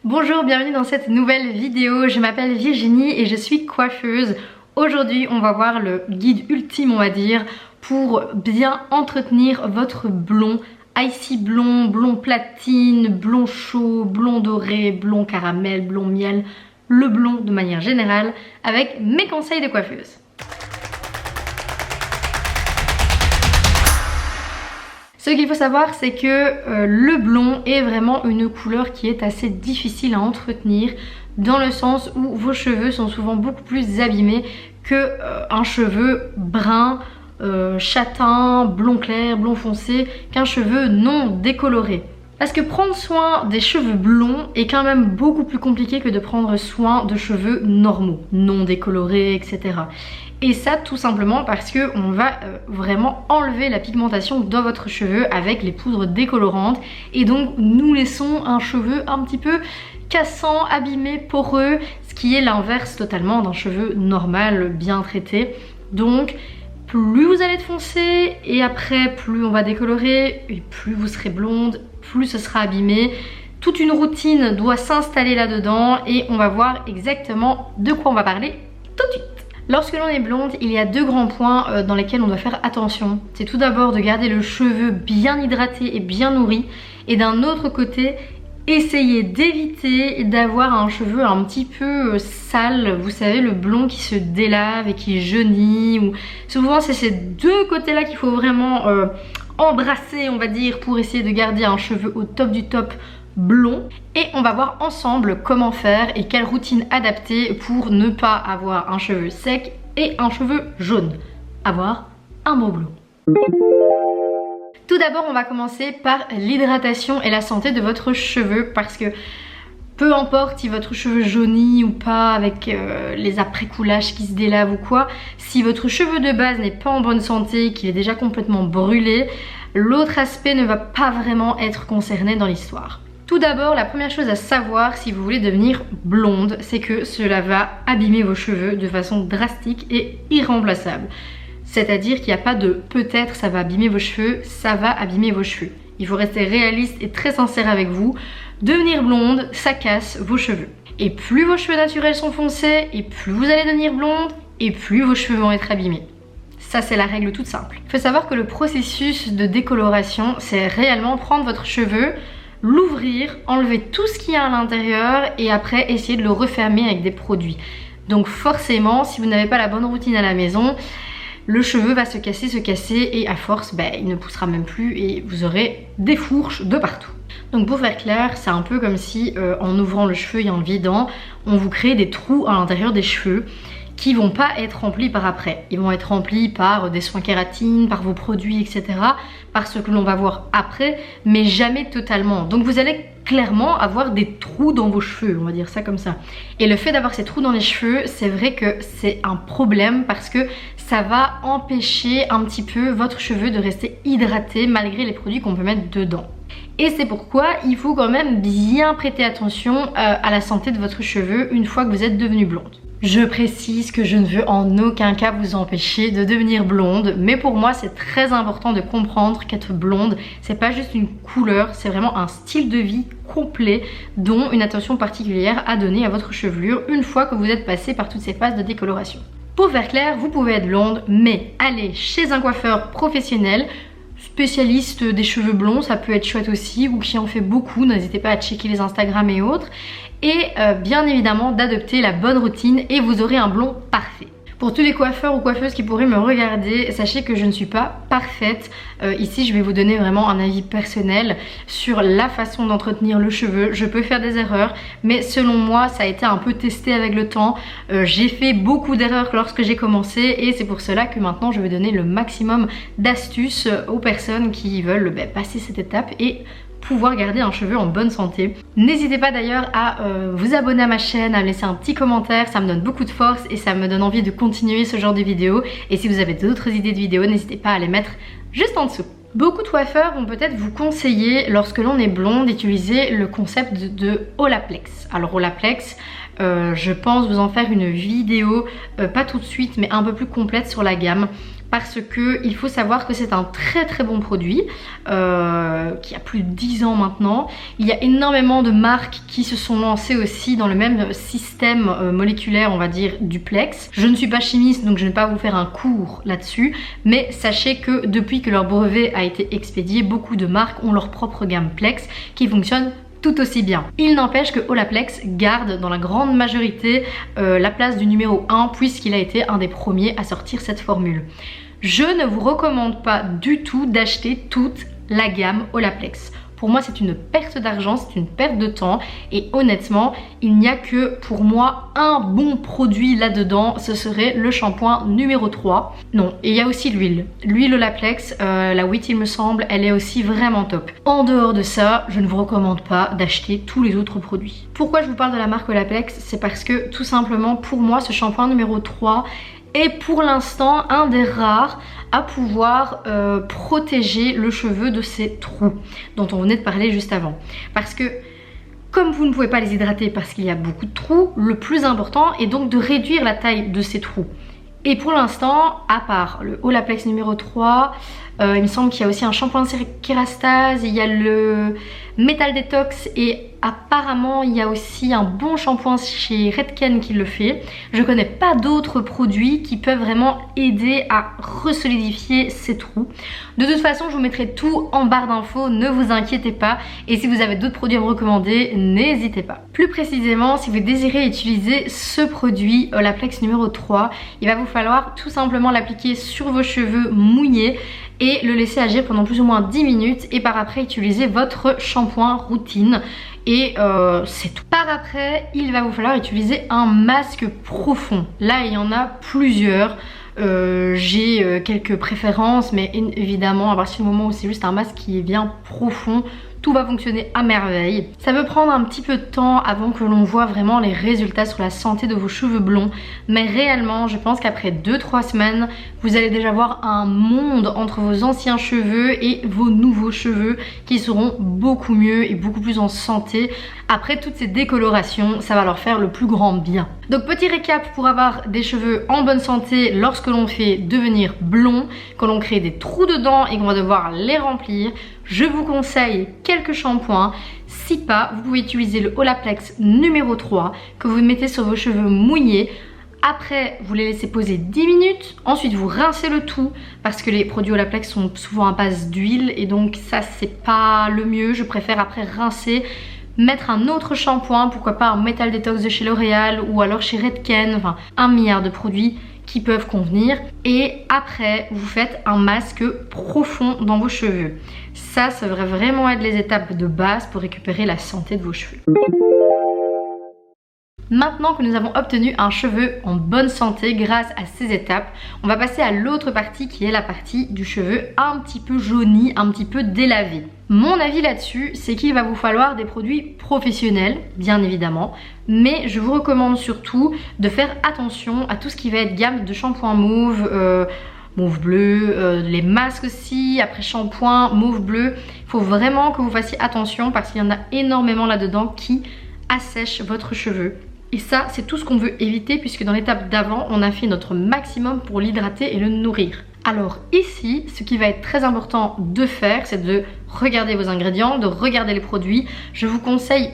Bonjour, bienvenue dans cette nouvelle vidéo. Je m'appelle Virginie et je suis coiffeuse. Aujourd'hui, on va voir le guide ultime, on va dire, pour bien entretenir votre blond. Icy blond, blond platine, blond chaud, blond doré, blond caramel, blond miel, le blond de manière générale, avec mes conseils de coiffeuse. Ce qu'il faut savoir, c'est que le blond est vraiment une couleur qui est assez difficile à entretenir, dans le sens où vos cheveux sont souvent beaucoup plus abîmés qu'un cheveu brun, châtain, blond clair, blond foncé, qu'un cheveu non décoloré. Parce que prendre soin des cheveux blonds est quand même beaucoup plus compliqué que de prendre soin de cheveux normaux, non décolorés, etc. Et ça tout simplement parce que on va vraiment enlever la pigmentation dans votre cheveu avec les poudres décolorantes. Et donc nous laissons un cheveu un petit peu cassant, abîmé, poreux, ce qui est l'inverse totalement d'un cheveu normal, bien traité. Donc plus vous allez être foncé et après plus on va décolorer et plus vous serez blonde, plus ce sera abîmé. Toute une routine doit s'installer là-dedans et on va voir exactement de quoi on va parler tout de suite. Lorsque l'on est blonde, il y a deux grands points dans lesquels on doit faire attention. C'est tout d'abord de garder le cheveu bien hydraté et bien nourri, et d'un autre côté, essayez d'éviter d'avoir un cheveu un petit peu sale. Vous savez, le blond qui se délave et qui jaunit. Ou... Souvent c'est ces deux côtés là qu'il faut vraiment embrasser, on va dire, pour essayer de garder un cheveu au top du top blond. Et on va voir ensemble comment faire et quelle routine adapter pour ne pas avoir un cheveu sec et un cheveu jaune, avoir un beau blond. Tout d'abord, on va commencer par l'hydratation et la santé de votre cheveu, parce que peu importe si votre cheveu jaunit ou pas avec les après-coulages qui se délavent ou quoi, si votre cheveu de base n'est pas en bonne santé, qu'il est déjà complètement brûlé, l'autre aspect ne va pas vraiment être concerné dans l'histoire. Tout d'abord, la première chose à savoir si vous voulez devenir blonde, c'est que cela va abîmer vos cheveux de façon drastique et irremplaçable. C'est-à-dire qu'il n'y a pas de peut-être ça va abîmer vos cheveux, ça va abîmer vos cheveux. Il faut rester réaliste et très sincère avec vous. Devenir blonde, ça casse vos cheveux. Et plus vos cheveux naturels sont foncés, et plus vous allez devenir blonde, et plus vos cheveux vont être abîmés. Ça, c'est la règle toute simple. Il faut savoir que le processus de décoloration, c'est réellement prendre votre cheveu, l'ouvrir, enlever tout ce qu'il y a à l'intérieur et après essayer de le refermer avec des produits. Donc forcément, si vous n'avez pas la bonne routine à la maison, le cheveu va se casser et à force, il ne poussera même plus et vous aurez des fourches de partout. Donc pour faire clair, c'est un peu comme si en ouvrant le cheveu et en le vidant, on vous crée des trous à l'intérieur des cheveux qui vont pas être remplis par après. Ils vont être remplis par des soins kératine, par vos produits, etc. Par ce que l'on va voir après, mais jamais totalement. Donc vous allez clairement avoir des trous dans vos cheveux, on va dire ça comme ça. Et le fait d'avoir ces trous dans les cheveux, c'est vrai que c'est un problème parce que ça va empêcher un petit peu votre cheveu de rester hydraté malgré les produits qu'on peut mettre dedans. Et c'est pourquoi il faut quand même bien prêter attention à la santé de votre cheveu une fois que vous êtes devenue blonde. Je précise que je ne veux en aucun cas vous empêcher de devenir blonde, mais pour moi c'est très important de comprendre qu'être blonde, c'est pas juste une couleur, c'est vraiment un style de vie complet dont une attention particulière à donner à votre chevelure une fois que vous êtes passé par toutes ces phases de décoloration. Pour faire clair, vous pouvez être blonde, mais aller chez un coiffeur professionnel, spécialiste des cheveux blonds, ça peut être chouette aussi, ou qui en fait beaucoup, n'hésitez pas à checker les Instagram et autres. Et bien évidemment d'adopter la bonne routine et vous aurez un blond parfait. Pour tous les coiffeurs ou coiffeuses qui pourraient me regarder, sachez que je ne suis pas parfaite. Ici je vais vous donner vraiment un avis personnel sur la façon d'entretenir le cheveu. Je peux faire des erreurs, mais selon moi ça a été un peu testé avec le temps. J'ai fait beaucoup d'erreurs lorsque j'ai commencé et c'est pour cela que maintenant je vais donner le maximum d'astuces aux personnes qui veulent passer cette étape et pouvoir garder un cheveu en bonne santé. N'hésitez pas d'ailleurs à vous abonner à ma chaîne, à me laisser un petit commentaire, ça me donne beaucoup de force et ça me donne envie de continuer ce genre de vidéos. Et si vous avez d'autres idées de vidéos, n'hésitez pas à les mettre juste en dessous. Beaucoup de coiffeurs vont peut-être vous conseiller, lorsque l'on est blond, d'utiliser le concept de Olaplex. Alors Olaplex, je pense vous en faire une vidéo, pas tout de suite mais un peu plus complète sur la gamme. parce que il faut savoir que c'est un très très bon produit qui a plus de 10 ans maintenant. Il y a énormément de marques qui se sont lancées aussi dans le même système moléculaire, on va dire, du Plex. Je ne suis pas chimiste donc je ne vais pas vous faire un cours là-dessus, mais sachez que depuis que leur brevet a été expédié, beaucoup de marques ont leur propre gamme Plex qui fonctionne tout aussi bien. Il n'empêche que Olaplex garde dans la grande majorité la place du numéro 1 puisqu'il a été un des premiers à sortir cette formule. Je ne vous recommande pas du tout d'acheter toute la gamme Olaplex. Pour moi, c'est une perte d'argent, c'est une perte de temps et honnêtement, il n'y a que pour moi un bon produit là-dedans, ce serait le shampoing numéro 3. Non, et il y a aussi l'huile. L'huile Olaplex, la 8 il me semble, elle est aussi vraiment top. En dehors de ça, je ne vous recommande pas d'acheter tous les autres produits. Pourquoi je vous parle de la marque Olaplex? C'est parce que tout simplement pour moi, ce shampoing numéro 3 est pour l'instant un des rares à pouvoir protéger le cheveu de ces trous dont on venait de parler juste avant. Parce que comme vous ne pouvez pas les hydrater parce qu'il y a beaucoup de trous, le plus important est donc de réduire la taille de ces trous. Et pour l'instant, à part le Olaplex numéro 3, il me semble qu'il y a aussi un shampoing de kérastase, il y a le Metal Detox et apparemment il y a aussi un bon shampoing chez Redken qui le fait. Je connais pas d'autres produits qui peuvent vraiment aider à resolidifier ces trous. De toute façon, je vous mettrai tout en barre d'infos, ne vous inquiétez pas. Et si vous avez d'autres produits à me recommander, n'hésitez pas. Plus précisément, si vous désirez utiliser ce produit Olaplex numéro 3, il va vous falloir tout simplement l'appliquer sur vos cheveux mouillés et le laisser agir pendant plus ou moins 10 minutes et par après utiliser votre shampoing routine et c'est tout. Par après, il va vous falloir utiliser un masque profond. Là, il y en a plusieurs. J'ai quelques préférences, mais évidemment à partir du moment où c'est juste un masque qui est bien profond, tout va fonctionner à merveille. Ça peut prendre un petit peu de temps avant que l'on voit vraiment les résultats sur la santé de vos cheveux blonds, mais réellement je pense qu'après 2-3 semaines vous allez déjà voir un monde entre vos anciens cheveux et vos nouveaux cheveux qui seront beaucoup mieux et beaucoup plus en santé. Après toutes ces décolorations, ça va leur faire le plus grand bien. Donc petit récap pour avoir des cheveux en bonne santé lorsque l'on fait devenir blond, quand l'on crée des trous dedans et qu'on va devoir les remplir. Je vous conseille quelques shampoings. Si pas, vous pouvez utiliser le Olaplex numéro 3 que vous mettez sur vos cheveux mouillés. Après, vous les laissez poser 10 minutes. Ensuite, vous rincez le tout parce que les produits Olaplex sont souvent à base d'huile et donc ça, c'est pas le mieux. Je préfère après rincer, mettre un autre shampoing, pourquoi pas un Metal Detox de chez L'Oréal ou alors chez Redken, enfin 1 milliard de produits qui peuvent convenir. Et après, vous faites un masque profond dans vos cheveux. Ça devrait vraiment être les étapes de base pour récupérer la santé de vos cheveux. Maintenant que nous avons obtenu un cheveu en bonne santé grâce à ces étapes, on va passer à l'autre partie qui est la partie du cheveu un petit peu jauni, un petit peu délavé. Mon avis là-dessus, c'est qu'il va vous falloir des produits professionnels, bien évidemment, mais je vous recommande surtout de faire attention à tout ce qui va être gamme de shampoing mauve, mauve bleu, les masques aussi, après shampoing, mauve bleu. Il faut vraiment que vous fassiez attention parce qu'il y en a énormément là-dedans qui assèchent votre cheveu. Et ça, c'est tout ce qu'on veut éviter puisque dans l'étape d'avant, on a fait notre maximum pour l'hydrater et le nourrir. Alors ici, ce qui va être très important de faire, c'est de regarder vos ingrédients, de regarder les produits. Je vous conseille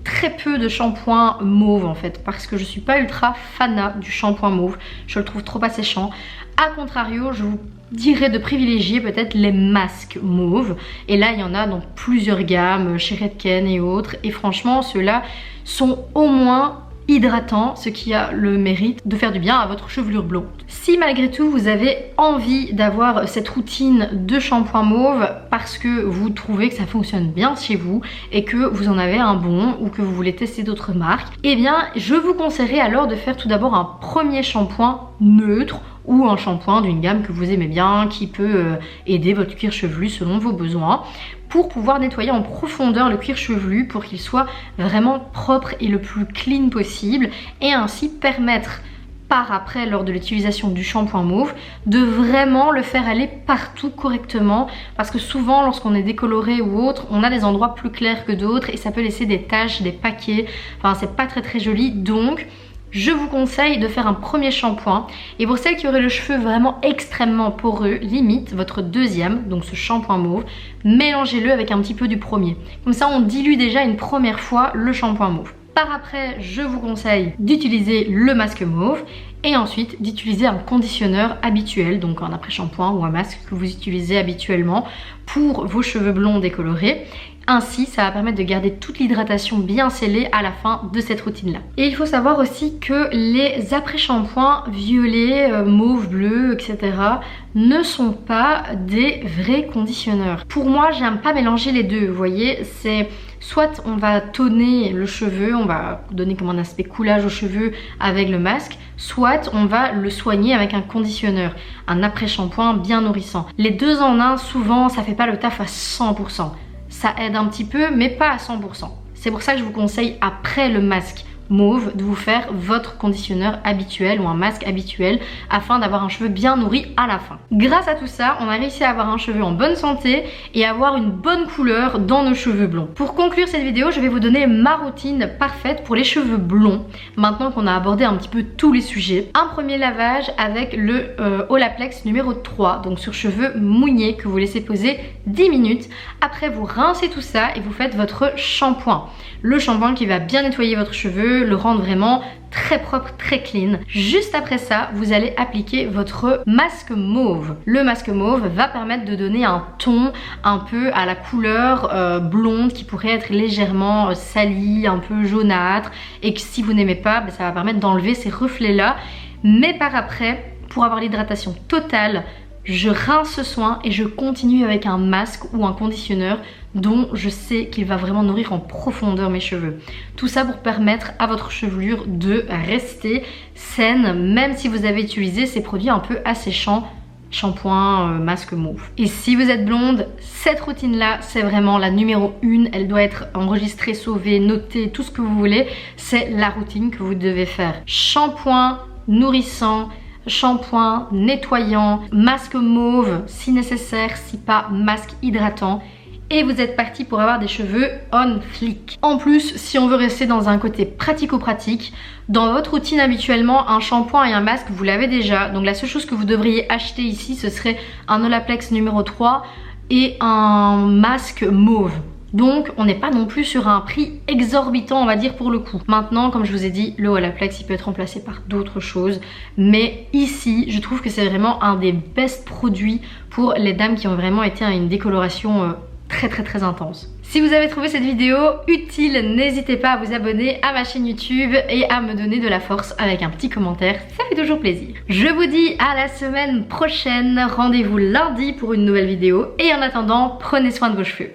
très peu de shampoing mauve en fait parce que je suis pas ultra fanat du shampoing mauve. Je le trouve trop asséchant. A contrario, je vous dirais de privilégier peut-être les masques mauves. Et là, il y en a dans plusieurs gammes, chez Redken et autres. Et franchement, ceux-là sont au moins hydratant, ce qui a le mérite de faire du bien à votre chevelure blonde. Si malgré tout vous avez envie d'avoir cette routine de shampoing mauve parce que vous trouvez que ça fonctionne bien chez vous et que vous en avez un bon ou que vous voulez tester d'autres marques, eh bien je vous conseillerais alors de faire tout d'abord un premier shampoing neutre ou un shampoing d'une gamme que vous aimez bien qui peut aider votre cuir chevelu selon vos besoins pour pouvoir nettoyer en profondeur le cuir chevelu pour qu'il soit vraiment propre et le plus clean possible et ainsi permettre par après lors de l'utilisation du shampoing mauve de vraiment le faire aller partout correctement parce que souvent lorsqu'on est décoloré ou autre on a des endroits plus clairs que d'autres et ça peut laisser des taches, des paquets, enfin c'est pas très joli. Donc je vous conseille de faire un premier shampoing. Et pour celles qui auraient le cheveu vraiment extrêmement poreux, limite votre deuxième, donc ce shampoing mauve, mélangez-le avec un petit peu du premier. Comme ça on dilue déjà une première fois le shampoing mauve. Par après, je vous conseille d'utiliser le masque mauve et ensuite d'utiliser un conditionneur habituel, donc un après-shampoing ou un masque que vous utilisez habituellement pour vos cheveux blonds décolorés. Ainsi, ça va permettre de garder toute l'hydratation bien scellée à la fin de cette routine-là. Et il faut savoir aussi que les après-shampoings violets, mauve, bleu, etc. ne sont pas des vrais conditionneurs. Pour moi, j'aime pas mélanger les deux, vous voyez, c'est soit on va toner le cheveu, on va donner comme un aspect coulage aux cheveux avec le masque, soit on va le soigner avec un conditionneur, un après-shampoing bien nourrissant. Les deux en un, souvent, ça fait pas le taf à 100%. Ça aide un petit peu, mais pas à 100%. C'est pour ça que je vous conseille, après le masque mauve, de vous faire votre conditionneur habituel ou un masque habituel afin d'avoir un cheveu bien nourri à la fin. Grâce à tout ça, on a réussi à avoir un cheveu en bonne santé et avoir une bonne couleur dans nos cheveux blonds. Pour conclure cette vidéo, je vais vous donner ma routine parfaite pour les cheveux blonds. Maintenant qu'on a abordé un petit peu tous les sujets. Un premier lavage avec le Olaplex numéro 3, donc sur cheveux mouillés que vous laissez poser 10 minutes. Après, vous rincez tout ça et vous faites votre shampoing. Le shampoing qui va bien nettoyer votre cheveu, le rendre vraiment très propre, très clean. Juste après ça, vous allez appliquer votre masque mauve. Le masque mauve va permettre de donner un ton un peu à la couleur blonde qui pourrait être légèrement salie, un peu jaunâtre, et que si vous n'aimez pas, ça va permettre d'enlever ces reflets là. Mais par après, pour avoir l'hydratation totale, je rince ce soin et je continue avec un masque ou un conditionneur dont je sais qu'il va vraiment nourrir en profondeur mes cheveux. Tout ça pour permettre à votre chevelure de rester saine, même si vous avez utilisé ces produits un peu asséchants, shampoing, masque mauve. Et si vous êtes blonde, cette routine là, c'est vraiment la numéro 1. Elle doit être enregistrée, sauvée, notée, tout ce que vous voulez. C'est la routine que vous devez faire. Shampoing nourrissant, shampoing nettoyant, masque mauve si nécessaire, si pas masque hydratant, et vous êtes parti pour avoir des cheveux on flic. En plus, si on veut rester dans un côté pratico-pratique, dans votre routine habituellement, un shampoing et un masque vous l'avez déjà, donc la seule chose que vous devriez acheter ici, ce serait un Olaplex numéro 3 et un masque mauve. Donc on n'est pas non plus sur un prix exorbitant, on va dire, pour le coup. Maintenant, comme je vous ai dit, le Olaplex il peut être remplacé par d'autres choses, mais ici je trouve que c'est vraiment un des best produits pour les dames qui ont vraiment été à une décoloration très intense. Si vous avez trouvé cette vidéo utile, n'hésitez pas à vous abonner à ma chaîne YouTube et à me donner de la force avec un petit commentaire, ça fait toujours plaisir. Je vous dis à la semaine prochaine, rendez-vous lundi pour une nouvelle vidéo, et en attendant, prenez soin de vos cheveux.